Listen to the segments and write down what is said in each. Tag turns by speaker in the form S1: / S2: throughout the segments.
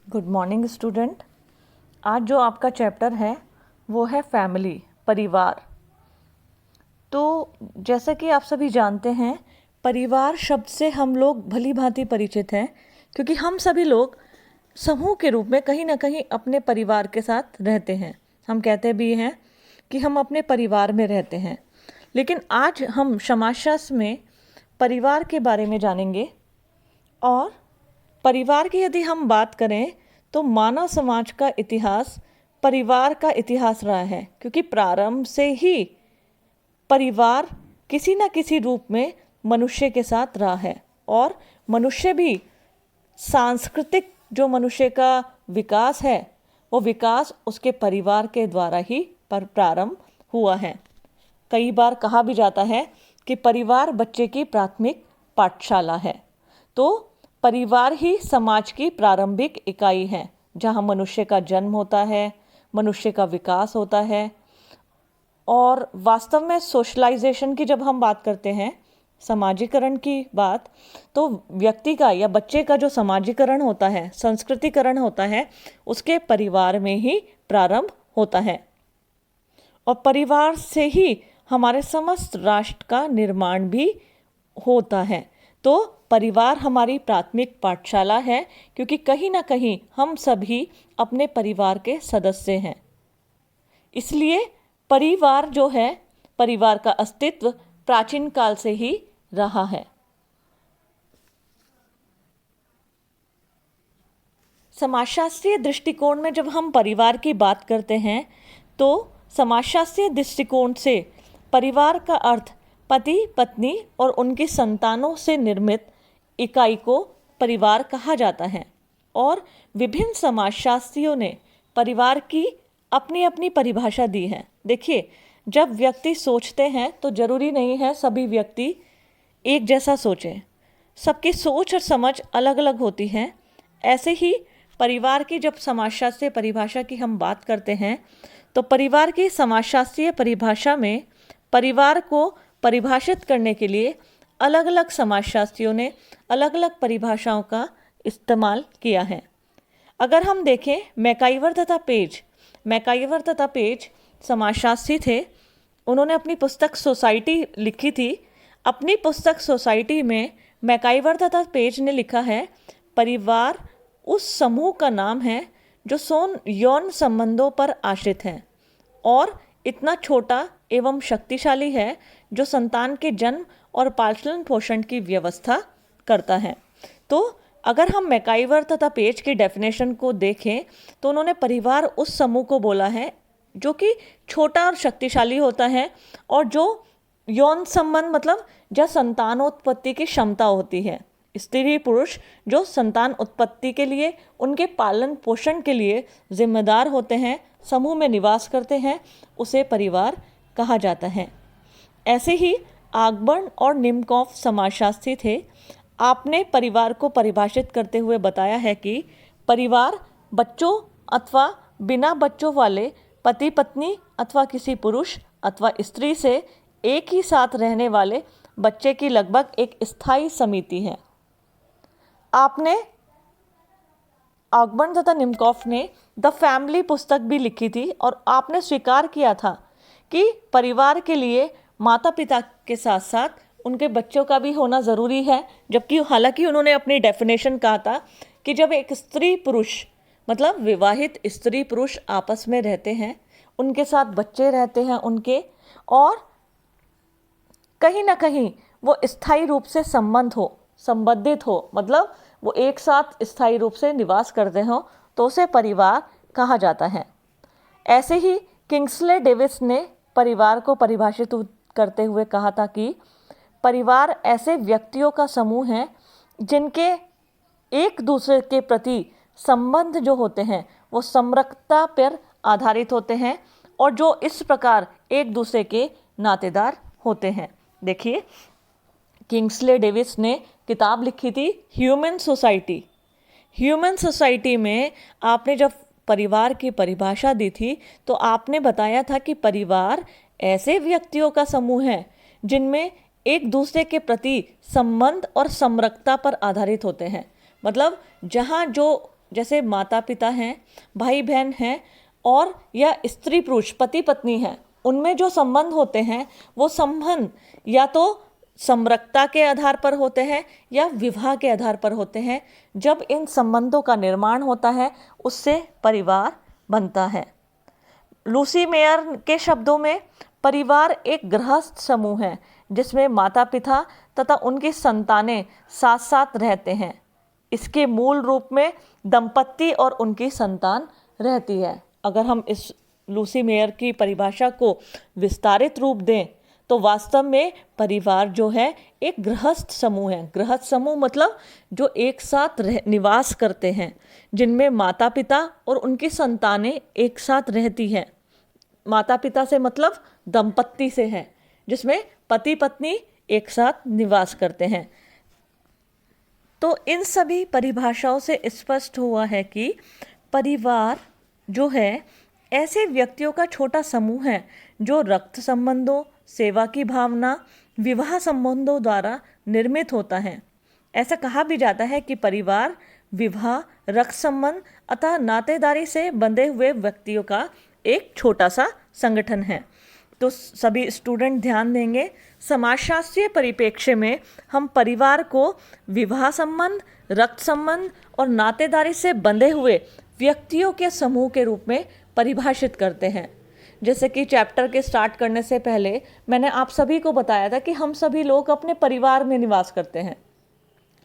S1: Good morning student. आज जो आपका चैप्टर है वो है फैमिली, परिवार। तो जैसा कि आप सभी जानते हैं, परिवार शब्द से हम लोग भली भांति परिचित हैं, क्योंकि हम सभी लोग समूह के रूप में कहीं ना कहीं अपने परिवार के साथ रहते हैं। हम कहते भी हैं कि हम अपने परिवार में रहते हैं। लेकिन आज हम समाजशास्त्र में परिवार के बारे में जानेंगे। और परिवार की यदि हम बात करें तो मानव समाज का इतिहास परिवार का इतिहास रहा है, क्योंकि प्रारंभ से ही परिवार किसी न किसी रूप में मनुष्य के साथ रहा है। और मनुष्य भी सांस्कृतिक जो मनुष्य का विकास है वो विकास उसके परिवार के द्वारा ही प्रारंभ हुआ है। कई बार कहा भी जाता है कि परिवार बच्चे की प्राथमिक पाठशाला है। तो परिवार ही समाज की प्रारंभिक इकाई है, जहाँ मनुष्य का जन्म होता है, मनुष्य का विकास होता है। और वास्तव में सोशलाइजेशन की जब हम बात करते हैं, समाजीकरण की बात, तो व्यक्ति का या बच्चे का जो समाजीकरण होता है, संस्कृतिकरण होता है, उसके परिवार में ही प्रारंभ होता है। और परिवार से ही हमारे समस्त राष्ट्र का निर्माण भी होता है। तो परिवार हमारी प्राथमिक पाठशाला है, क्योंकि कहीं ना कहीं हम सभी अपने परिवार के सदस्य हैं। इसलिए परिवार जो है, परिवार का अस्तित्व प्राचीन काल से ही रहा है। समाजशास्त्रीय दृष्टिकोण में जब हम परिवार की बात करते हैं तो समाजशास्त्रीय दृष्टिकोण से परिवार का अर्थ पति पत्नी और उनकी संतानों से निर्मित इकाई को परिवार कहा जाता है। और विभिन्न समाजशास्त्रियों ने परिवार की अपनी अपनी परिभाषा दी है। देखिए, जब व्यक्ति सोचते हैं तो ज़रूरी नहीं है सभी व्यक्ति एक जैसा सोचें। सबकी सोच और समझ अलग अलग होती है। ऐसे ही परिवार की जब समाजशास्त्रीय परिभाषा की हम बात करते हैं तो परिवार की समाजशास्त्रीय परिभाषा में परिवार को परिभाषित करने के लिए अलग अलग समाजशास्त्रियों ने अलग अलग परिभाषाओं का इस्तेमाल किया है। अगर हम देखें, मैकाइवर तथा पेज समाजशास्त्री थे। उन्होंने अपनी पुस्तक सोसाइटी लिखी थी। अपनी पुस्तक सोसाइटी में मैकाइवर तथा पेज ने लिखा है, परिवार उस समूह का नाम है जो यौन संबंधों पर आश्रित है और इतना छोटा एवं शक्तिशाली है जो संतान के जन्म और पालन पोषण की व्यवस्था करता है। तो अगर हम मैकाइवर तथा पेज की डेफिनेशन को देखें तो उन्होंने परिवार उस समूह को बोला है जो कि छोटा और शक्तिशाली होता है और जो यौन संबंध मतलब जहाँ संतानोत्पत्ति की क्षमता होती है, स्त्री पुरुष जो संतान उत्पत्ति के लिए उनके पालन पोषण के लिए जिम्मेदार होते हैं, समूह में निवास करते हैं, उसे परिवार कहा जाता है। ऐसे ही आगबर्न और निमकॉफ समाजशास्त्री थे। आपने परिवार को परिभाषित करते हुए बताया है कि परिवार बच्चों अथवा बिना बच्चों वाले पति पत्नी अथवा किसी पुरुष अथवा स्त्री से एक ही साथ रहने वाले बच्चे की लगभग एक स्थायी समिति है। आपने आगबर्न तथा निमकॉफ ने द फैमिली पुस्तक भी लिखी थी और आपने स्वीकार किया था कि परिवार के लिए माता पिता के साथ साथ उनके बच्चों का भी होना ज़रूरी है। जबकि हालांकि उन्होंने अपनी डेफिनेशन कहा था कि जब एक स्त्री पुरुष मतलब विवाहित स्त्री पुरुष आपस में रहते हैं, उनके साथ बच्चे रहते हैं उनके, और कहीं ना कहीं वो स्थायी रूप से संबंधित हो, मतलब वो एक साथ स्थायी रूप से निवास करते हो, तो उसे परिवार कहा जाता है। ऐसे ही किंग्सले डेविस ने परिवार को परिभाषित करते हुए कहा था कि परिवार ऐसे व्यक्तियों का समूह है जिनके एक दूसरे के प्रति संबंध जो होते हैं वो समरसता पर आधारित होते हैं और जो इस प्रकार एक दूसरे के नातेदार होते हैं। देखिए, किंग्सले डेविस ने किताब लिखी थी ह्यूमन सोसाइटी में आपने जब परिवार की परिभाषा दी थी तो आपने बताया था कि परिवार ऐसे व्यक्तियों का समूह है जिनमें एक दूसरे के प्रति संबंध और समरसता पर आधारित होते हैं। मतलब जहाँ जो जैसे माता पिता हैं, भाई बहन हैं, और या स्त्री पुरुष पति पत्नी हैं, उनमें जो संबंध होते हैं वो संबंध या तो समरसता के आधार पर होते हैं या विवाह के आधार पर होते हैं। जब इन संबंधों का निर्माण होता है उससे परिवार बनता है। लूसी मेयर के शब्दों में परिवार एक गृहस्थ समूह है जिसमें माता पिता तथा उनकी संतानें साथ साथ रहते हैं। इसके मूल रूप में दंपति और उनकी संतान रहती है। अगर हम इस लूसी मेयर की परिभाषा को विस्तारित रूप दें तो वास्तव में परिवार जो है एक गृहस्थ समूह है। गृहस्थ समूह मतलब जो एक साथ निवास करते हैं, जिनमें माता पिता और उनकी संतानें एक साथ रहती हैं। माता पिता से मतलब दंपत्ति से है, जिसमें पति पत्नी एक साथ निवास करते हैं। तो इन सभी परिभाषाओं से स्पष्ट हुआ है कि परिवार जो है ऐसे व्यक्तियों का छोटा समूह है जो रक्त संबंधों, सेवा की भावना, विवाह संबंधों द्वारा निर्मित होता है। ऐसा कहा भी जाता है कि परिवार विवाह, रक्त संबंध अतः नातेदारी से बंधे हुए व्यक्तियों का एक छोटा सा संगठन है। तो सभी स्टूडेंट ध्यान देंगे, समाजशास्त्रीय परिप्रेक्ष्य में हम परिवार को विवाह संबंध, रक्त संबंध और नातेदारी से बंधे हुए व्यक्तियों के समूह के रूप में परिभाषित करते हैं। जैसे कि चैप्टर के स्टार्ट करने से पहले मैंने आप सभी को बताया था कि हम सभी लोग अपने परिवार में निवास करते हैं।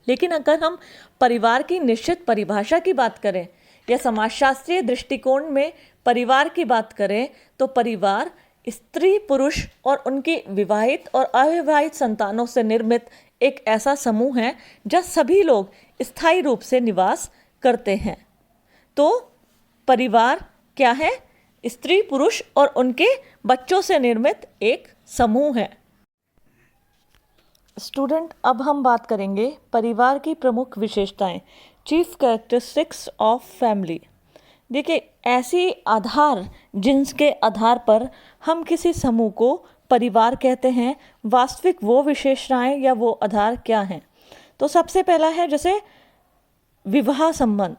S1: लेकिन अगर हम परिवार की निश्चित परिभाषा की बात करें या समाजशास्त्रीय दृष्टिकोण में परिवार की बात करें तो परिवार स्त्री पुरुष और उनकी विवाहित और अविवाहित संतानों से निर्मित एक ऐसा समूह है जहाँ सभी लोग स्थायी रूप से निवास करते हैं। तो परिवार क्या है? स्त्री पुरुष और उनके बच्चों से निर्मित एक समूह है। स्टूडेंट, अब हम बात करेंगे परिवार की प्रमुख विशेषताएं, चीफ कैरेक्टरिस्टिक्स ऑफ फैमिली। देखिए, ऐसी आधार जिनके आधार पर हम किसी समूह को परिवार कहते हैं, वास्तविक वो विशेषताएं या वो आधार क्या हैं? तो सबसे पहला है जैसे विवाह संबंध।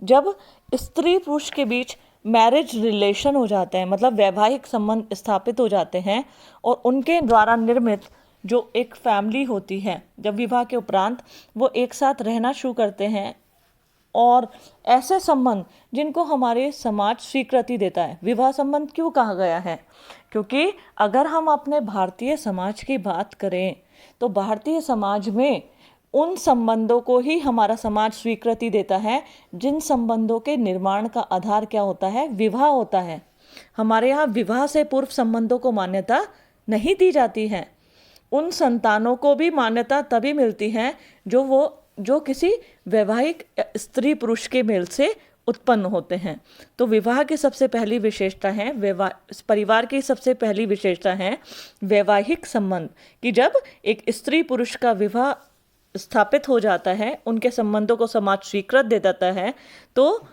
S1: जब स्त्री पुरुष के बीच मैरिज रिलेशन हो जाते हैं, मतलब वैवाहिक संबंध स्थापित हो जाते हैं और उनके द्वारा निर्मित जो एक फैमिली होती है, जब विवाह के उपरांत वो एक साथ रहना शुरू करते हैं और ऐसे संबंध जिनको हमारे समाज स्वीकृति देता है। विवाह संबंध क्यों कहा गया है? क्योंकि अगर हम अपने भारतीय समाज की बात करें तो भारतीय समाज में उन संबंधों को ही हमारा समाज स्वीकृति देता है जिन संबंधों के निर्माण का आधार क्या होता है? विवाह होता है। हमारे यहाँ विवाह से पूर्व संबंधों को मान्यता नहीं दी जाती है। उन संतानों को भी मान्यता तभी मिलती है जो किसी वैवाहिक स्त्री पुरुष के मेल से उत्पन्न होते हैं। तो विवाह की सबसे पहली विशेषता है परिवार की सबसे पहली विशेषता है वैवाहिक संबंध, कि जब एक स्त्री पुरुष का विवाह स्थापित हो जाता है, उनके संबंधों को समाज स्वीकृत दे देता है, तो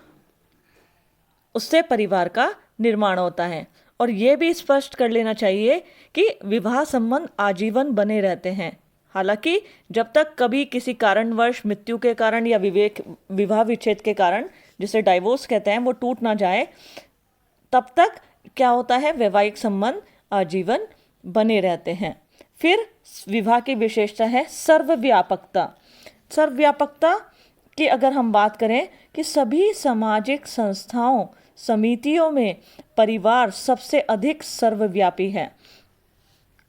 S1: उससे परिवार का निर्माण होता है। और ये भी स्पष्ट कर लेना चाहिए कि विवाह संबंध आजीवन बने रहते हैं। हालांकि जब तक कभी किसी कारणवश, मृत्यु के कारण या विवाह विच्छेद के कारण, जिसे डाइवोर्स कहते हैं, वो टूट ना जाए, तब तक क्या होता है? वैवाहिक संबंध आजीवन बने रहते हैं। फिर विवाह की विशेषता है सर्वव्यापकता। सर्वव्यापकता की अगर हम बात करें कि सभी सामाजिक संस्थाओं, समितियों में परिवार सबसे अधिक सर्वव्यापी है।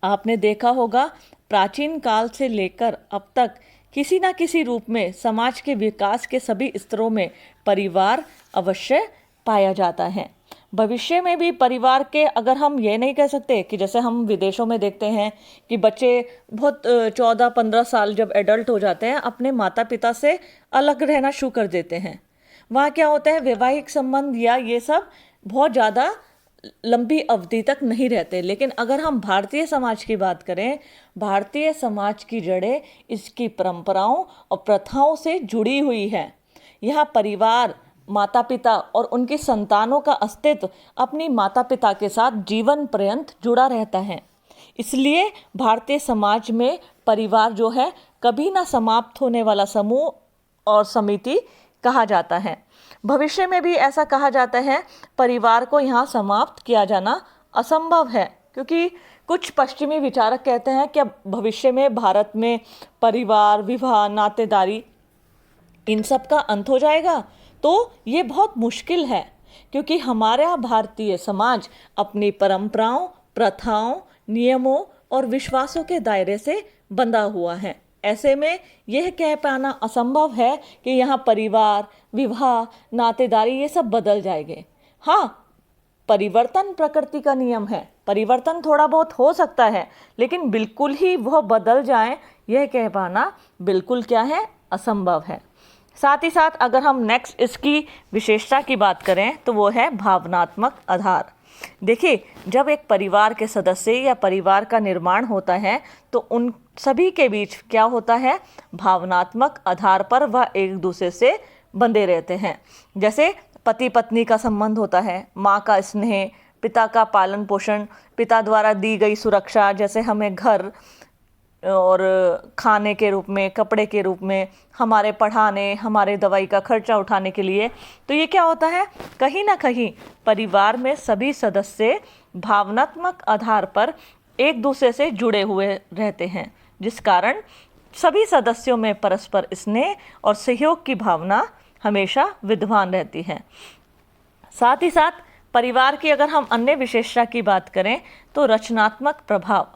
S1: आपने देखा होगा प्राचीन काल से लेकर अब तक किसी न किसी रूप में समाज के विकास के सभी स्तरों में परिवार अवश्य पाया जाता है। भविष्य में भी परिवार के, अगर हम ये नहीं कह सकते कि जैसे हम विदेशों में देखते हैं कि बच्चे बहुत 14-15 साल जब एडल्ट हो जाते हैं अपने माता पिता से अलग रहना शुरू कर देते हैं। वहाँ क्या होता है? वैवाहिक संबंध या ये सब बहुत ज़्यादा लंबी अवधि तक नहीं रहते। लेकिन अगर हम भारतीय समाज की बात करें, भारतीय समाज की जड़ें इसकी परंपराओं और प्रथाओं से जुड़ी हुई है। यहाँ परिवार, माता पिता और उनकी संतानों का अस्तित्व अपनी माता पिता के साथ जीवन पर्यंत जुड़ा रहता है। इसलिए भारतीय समाज में परिवार जो है कभी ना समाप्त होने वाला समूह और समिति कहा जाता है। भविष्य में भी ऐसा कहा जाता है। परिवार को यहाँ समाप्त किया जाना असंभव है, क्योंकि कुछ पश्चिमी विचारक कहते हैं कि अब भविष्य में भारत में परिवार, विवाह, नातेदारी, इन सब का अंत हो जाएगा। तो ये बहुत मुश्किल है, क्योंकि हमारा भारतीय समाज अपनी परंपराओं, प्रथाओं, नियमों और विश्वासों के दायरे से बंधा हुआ है। ऐसे में यह कह पाना असंभव है कि यहाँ परिवार, विवाह, नातेदारी ये सब बदल जाएंगे। हाँ, परिवर्तन प्रकृति का नियम है, परिवर्तन थोड़ा बहुत हो सकता है, लेकिन बिल्कुल ही वह बदल जाए यह कह पाना बिल्कुल क्या है, असंभव है। साथ ही साथ अगर हम नेक्स्ट इसकी विशेषता की बात करें तो वो है भावनात्मक आधार। देखिए, जब एक परिवार के सदस्य या परिवार का निर्माण होता है तो उन सभी के बीच क्या होता है, भावनात्मक आधार पर वह एक दूसरे से बंधे रहते हैं। जैसे पति पत्नी का संबंध होता है, माँ का स्नेह, पिता का पालन पोषण, पिता द्वारा दी गई सुरक्षा, जैसे हमें घर और खाने के रूप में, कपड़े के रूप में, हमारे पढ़ाने, हमारे दवाई का खर्चा उठाने के लिए। तो ये क्या होता है, कहीं ना कहीं परिवार में सभी सदस्य भावनात्मक आधार पर एक दूसरे से जुड़े हुए रहते हैं, जिस कारण सभी सदस्यों में परस्पर स्नेह और सहयोग की भावना हमेशा विद्यमान रहती है। साथ ही साथ परिवार की अगर हम अन्य विशेषता की बात करें तो रचनात्मक प्रभाव।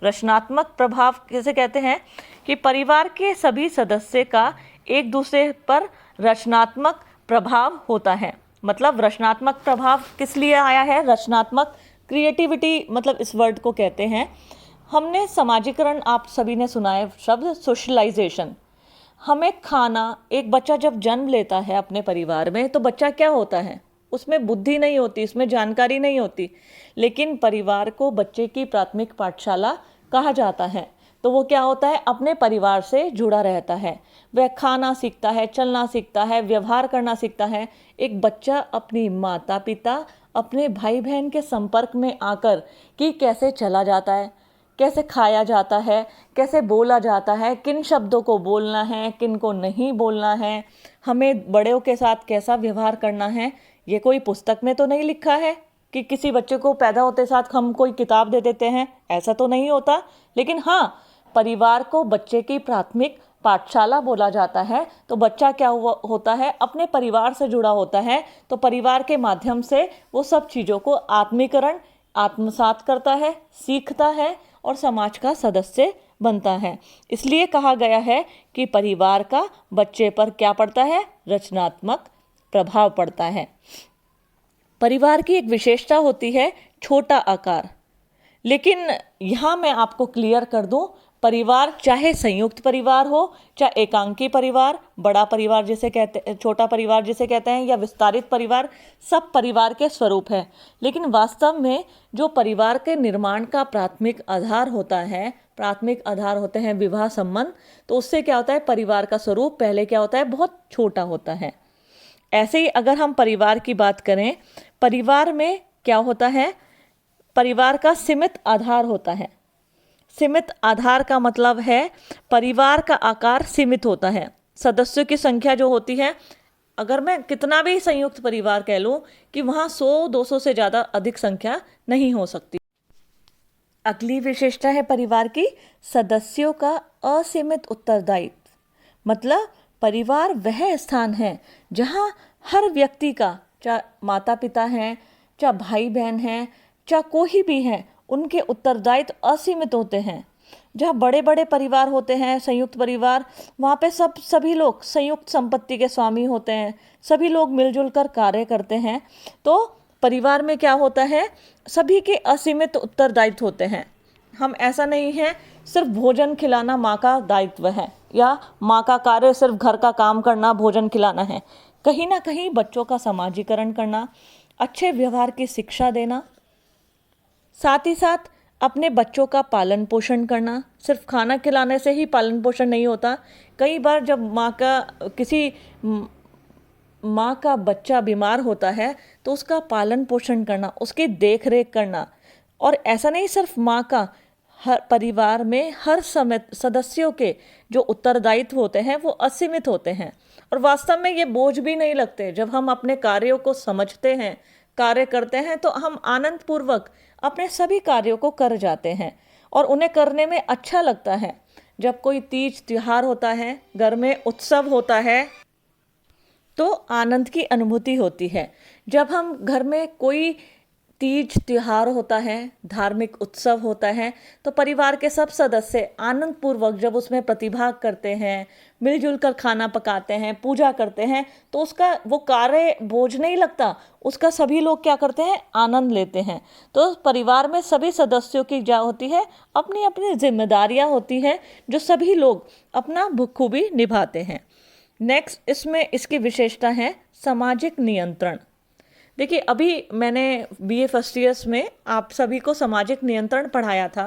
S1: रचनात्मक प्रभाव किसे कहते हैं कि परिवार के सभी सदस्य का एक दूसरे पर रचनात्मक प्रभाव होता है। मतलब रचनात्मक प्रभाव किस लिए आया है, रचनात्मक क्रिएटिविटी मतलब इस वर्ड को कहते हैं। हमने समाजीकरण, आप सभी ने सुना है शब्द सोशलाइजेशन। हमें खाना, एक बच्चा जब जन्म लेता है अपने परिवार में तो बच्चा क्या होता है, उसमें बुद्धि नहीं होती, उसमें जानकारी नहीं होती, लेकिन परिवार को बच्चे की प्राथमिक पाठशाला कहा जाता है। तो वो क्या होता है, अपने परिवार से जुड़ा रहता है, वह खाना सीखता है, चलना सीखता है, व्यवहार करना सीखता है। एक बच्चा अपनी माता पिता, अपने भाई बहन के संपर्क में आकर कि कैसे चला जाता है, कैसे खाया जाता है, कैसे बोला जाता है, किन शब्दों को बोलना है, किन को नहीं बोलना है, हमें बड़ों के साथ कैसा व्यवहार करना है, ये कोई पुस्तक में तो नहीं लिखा है कि किसी बच्चे को पैदा होते साथ हम कोई किताब दे देते हैं, ऐसा तो नहीं होता। लेकिन हाँ, परिवार को बच्चे की प्राथमिक पाठशाला बोला जाता है। तो बच्चा क्या होता है, अपने परिवार से जुड़ा होता है, तो परिवार के माध्यम से वो सब चीज़ों को आत्मीकरण, आत्मसात करता है, सीखता है और समाज का सदस्य बनता है। इसलिए कहा गया है कि परिवार का बच्चे पर क्या पड़ता है, रचनात्मक प्रभाव पड़ता है। परिवार की एक विशेषता होती है छोटा आकार। लेकिन यहाँ मैं आपको क्लियर कर दूं, परिवार चाहे संयुक्त परिवार हो, चाहे एकांकी परिवार, बड़ा परिवार जिसे कहते हैं, छोटा परिवार जिसे कहते हैं, या विस्तारित परिवार, सब परिवार के स्वरूप है। लेकिन वास्तव में जो परिवार के निर्माण का प्राथमिक आधार होता है, प्राथमिक आधार होते हैं विवाह संबंध, तो उससे क्या होता है, परिवार का स्वरूप पहले क्या होता है, बहुत छोटा होता है। ऐसे ही अगर हम परिवार की बात करें, परिवार में क्या होता है, परिवार का सीमित आधार होता है। सीमित आधार का मतलब है परिवार का आकार सीमित होता है। सदस्यों की संख्या जो होती है, अगर मैं कितना भी संयुक्त परिवार कह लूँ कि वहाँ 100-200 से ज़्यादा अधिक संख्या नहीं हो सकती। अगली विशेषता है परिवार की, सदस्यों का असीमित उत्तरदायित्व। मतलब परिवार वह स्थान है जहाँ हर व्यक्ति का, चाहे माता पिता हैं, चाहे भाई बहन हैं, चाहे कोई भी हैं, उनके उत्तरदायित्व असीमित होते हैं। जहाँ बड़े बड़े परिवार होते हैं, संयुक्त परिवार, वहाँ पे सभी लोग संयुक्त संपत्ति के स्वामी होते हैं, सभी लोग मिलजुल कर कार्य करते हैं। तो परिवार में क्या होता है, सभी के असीमित उत्तरदायित्व होते हैं। हम ऐसा नहीं है सिर्फ भोजन खिलाना माँ का दायित्व है, या माँ का कार्य सिर्फ घर का काम करना, भोजन खिलाना है। कहीं ना कहीं बच्चों का समाजीकरण करना, अच्छे व्यवहार की शिक्षा देना, साथ ही साथ अपने बच्चों का पालन पोषण करना। सिर्फ खाना खिलाने से ही पालन पोषण नहीं होता। कई बार जब माँ का बच्चा बीमार होता है तो उसका पालन पोषण करना, उसकी देख रेख करना, और ऐसा नहीं सिर्फ माँ का, हर परिवार में हर समय सदस्यों के जो उत्तरदायित्व होते हैं वो असीमित होते हैं। और वास्तव में ये बोझ भी नहीं लगते। जब हम अपने कार्यों को समझते हैं, कार्य करते हैं, तो हम आनंद पूर्वक अपने सभी कार्यों को कर जाते हैं और उन्हें करने में अच्छा लगता है। जब कोई तीज त्योहार होता है, घर में उत्सव होता है, तो आनंद की अनुभूति होती है। जब हम घर में कोई तीज त्योहार होता है, धार्मिक उत्सव होता है, तो परिवार के सब सदस्य आनंद पूर्वक जब उसमें प्रतिभाग करते हैं, मिलजुल कर खाना पकाते हैं, पूजा करते हैं, तो उसका वो कार्य बोझ नहीं लगता, उसका सभी लोग क्या करते हैं, आनंद लेते हैं। तो परिवार में सभी सदस्यों की क्या होती है, अपनी अपनी जिम्मेदारियां होती हैं, जो सभी लोग अपना बखूबी निभाते हैं। नेक्स्ट इसमें इसकी विशेषता है सामाजिक नियंत्रण। देखिए, अभी मैंने बीए फर्स्ट ईयर्स में आप सभी को सामाजिक नियंत्रण पढ़ाया था।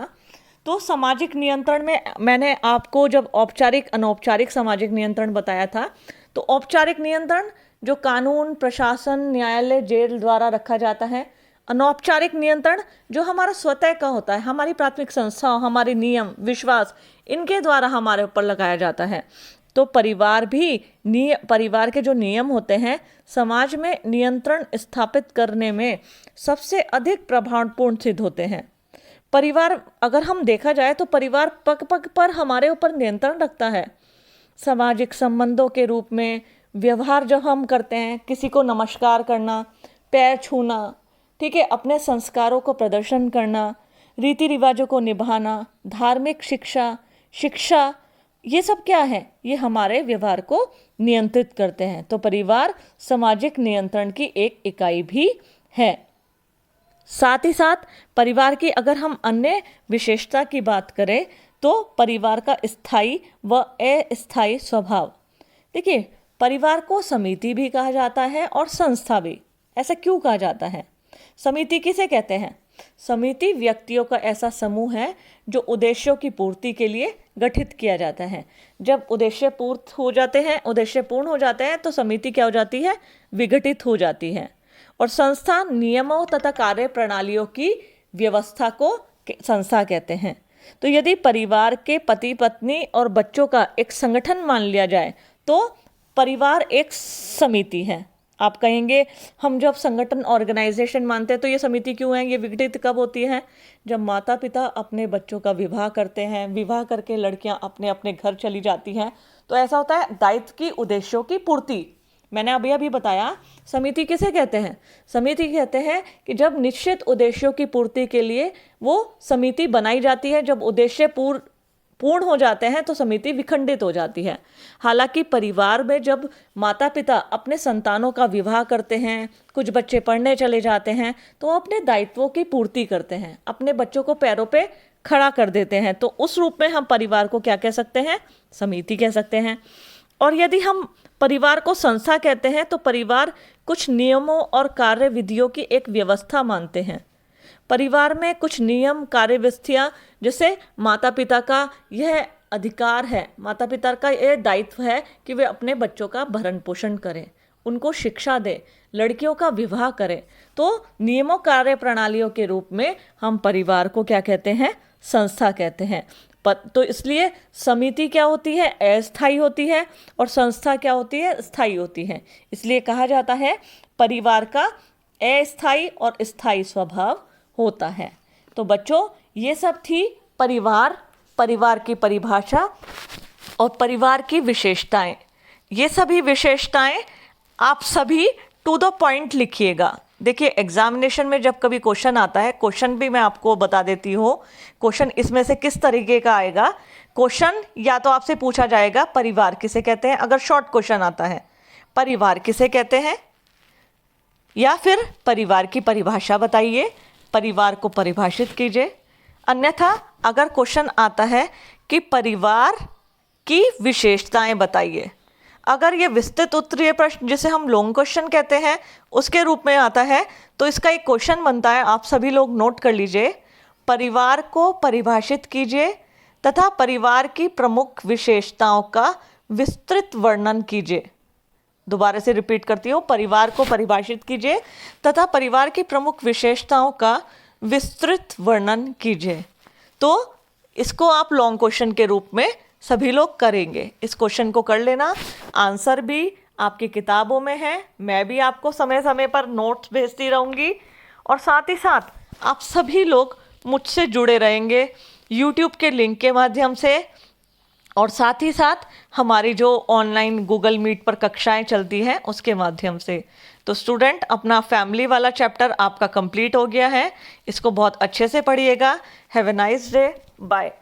S1: तो सामाजिक नियंत्रण में मैंने आपको जब औपचारिक अनौपचारिक सामाजिक नियंत्रण बताया था, तो औपचारिक नियंत्रण जो कानून, प्रशासन, न्यायालय, जेल द्वारा रखा जाता है। अनौपचारिक नियंत्रण जो हमारा स्वतः का होता है, हमारी प्राथमिक संस्थाओं, हमारे नियम, विश्वास, इनके द्वारा हमारे ऊपर लगाया जाता है। तो परिवार के जो नियम होते हैं, समाज में नियंत्रण स्थापित करने में सबसे अधिक प्रभावपूर्ण सिद्ध होते हैं। परिवार, अगर हम देखा जाए तो परिवार पग पग पर हमारे ऊपर नियंत्रण रखता है। सामाजिक संबंधों के रूप में व्यवहार जब हम करते हैं, किसी को नमस्कार करना, पैर छूना, ठीक है, अपने संस्कारों को प्रदर्शन करना, रीति रिवाजों को निभाना, धार्मिक शिक्षा, ये सब क्या है, ये हमारे व्यवहार को नियंत्रित करते हैं। तो परिवार सामाजिक नियंत्रण की एक इकाई भी है। साथ ही साथ परिवार की अगर हम अन्य विशेषता की बात करें, तो परिवार का स्थायी व अस्थायी स्वभाव। देखिए, परिवार को समिति भी कहा जाता है और संस्था भी। ऐसा क्यों कहा जाता है? समिति किसे कहते हैं? समिति व्यक्तियों का ऐसा समूह है जो उद्देश्यों की पूर्ति के लिए गठित किया जाता है। जब उद्देश्य पूर्ण हो जाते हैं तो समिति क्या हो जाती है, विघटित हो जाती है। और संस्था नियमों तथा कार्य प्रणालियों की व्यवस्था को संस्था कहते हैं। तो यदि परिवार के पति पत्नी और बच्चों का एक संगठन मान लिया जाए तो परिवार एक समिति है। आप कहेंगे हम जब संगठन ऑर्गेनाइजेशन मानते हैं तो ये समिति क्यों है? ये विघटित कब होती है? जब माता पिता अपने बच्चों का विवाह करते हैं, विवाह करके लड़कियां अपने अपने घर चली जाती हैं, तो ऐसा होता है दायित्व की उद्देश्यों की पूर्ति। मैंने अभी बताया समिति किसे कहते हैं? समिति कहते हैं कि जब निश्चित उद्देश्यों की पूर्ति के लिए वो समिति बनाई जाती है। जब उद्देश्य पूर्ण हो जाते हैं तो समिति विखंडित हो जाती है। हालांकि परिवार में जब माता पिता अपने संतानों का विवाह करते हैं, कुछ बच्चे पढ़ने चले जाते हैं, तो वो अपने दायित्वों की पूर्ति करते हैं, अपने बच्चों को पैरों पे खड़ा कर देते हैं। तो उस रूप में हम परिवार को क्या कह सकते हैं? समिति कह सकते हैं। और यदि हम परिवार को संस्था कहते हैं तो परिवार कुछ नियमों और कार्य विधियों की एक व्यवस्था मानते हैं। परिवार में कुछ नियम, कार्यविधियाँ, जैसे माता पिता का यह अधिकार है, माता पिता का यह दायित्व है कि वे अपने बच्चों का भरण पोषण करें, उनको शिक्षा दें, लड़कियों का विवाह करें। तो नियमों, कार्य प्रणालियों के रूप में हम परिवार को क्या कहते हैं? संस्था कहते हैं। तो इसलिए समिति क्या होती है? अस्थायी होती है, और संस्था क्या होती है? स्थायी होती है। इसलिए कहा जाता है परिवार का अस्थायी और स्थायी स्वभाव होता है। तो बच्चों, ये सब थी परिवार की परिभाषा और परिवार की विशेषताएं। ये सभी विशेषताएं आप सभी टू द पॉइंट लिखिएगा। देखिए, एग्जामिनेशन में जब कभी क्वेश्चन आता है, क्वेश्चन भी मैं आपको बता देती हूँ, क्वेश्चन इसमें से किस तरीके का आएगा। क्वेश्चन या तो आपसे पूछा जाएगा परिवार किसे कहते हैं, अगर शॉर्ट क्वेश्चन आता है परिवार किसे कहते हैं, या फिर परिवार की परिभाषा बताइए, परिवार को परिभाषित कीजिए। अन्यथा अगर क्वेश्चन आता है कि परिवार की विशेषताएं बताइए, अगर ये विस्तृत उत्तरीय प्रश्न जिसे हम लॉन्ग क्वेश्चन कहते हैं उसके रूप में आता है, तो इसका एक क्वेश्चन बनता है, आप सभी लोग नोट कर लीजिए, परिवार को परिभाषित कीजिए तथा परिवार की प्रमुख विशेषताओं का विस्तृत वर्णन कीजिए। दोबारा से रिपीट करती हूँ, परिवार को परिभाषित कीजिए तथा परिवार की प्रमुख विशेषताओं का विस्तृत वर्णन कीजिए। तो इसको आप लॉन्ग क्वेश्चन के रूप में सभी लोग करेंगे। इस क्वेश्चन को कर लेना, आंसर भी आपकी किताबों में है, मैं भी आपको समय समय पर नोट्स भेजती रहूँगी, और साथ ही साथ आप सभी लोग मुझसे जुड़े रहेंगे यूट्यूब के लिंक के माध्यम से, और साथ ही साथ हमारी जो ऑनलाइन गूगल मीट पर कक्षाएं चलती हैं उसके माध्यम से। तो स्टूडेंट, अपना फैमिली वाला चैप्टर आपका कंप्लीट हो गया है, इसको बहुत अच्छे से पढ़िएगा। Have a nice day, bye.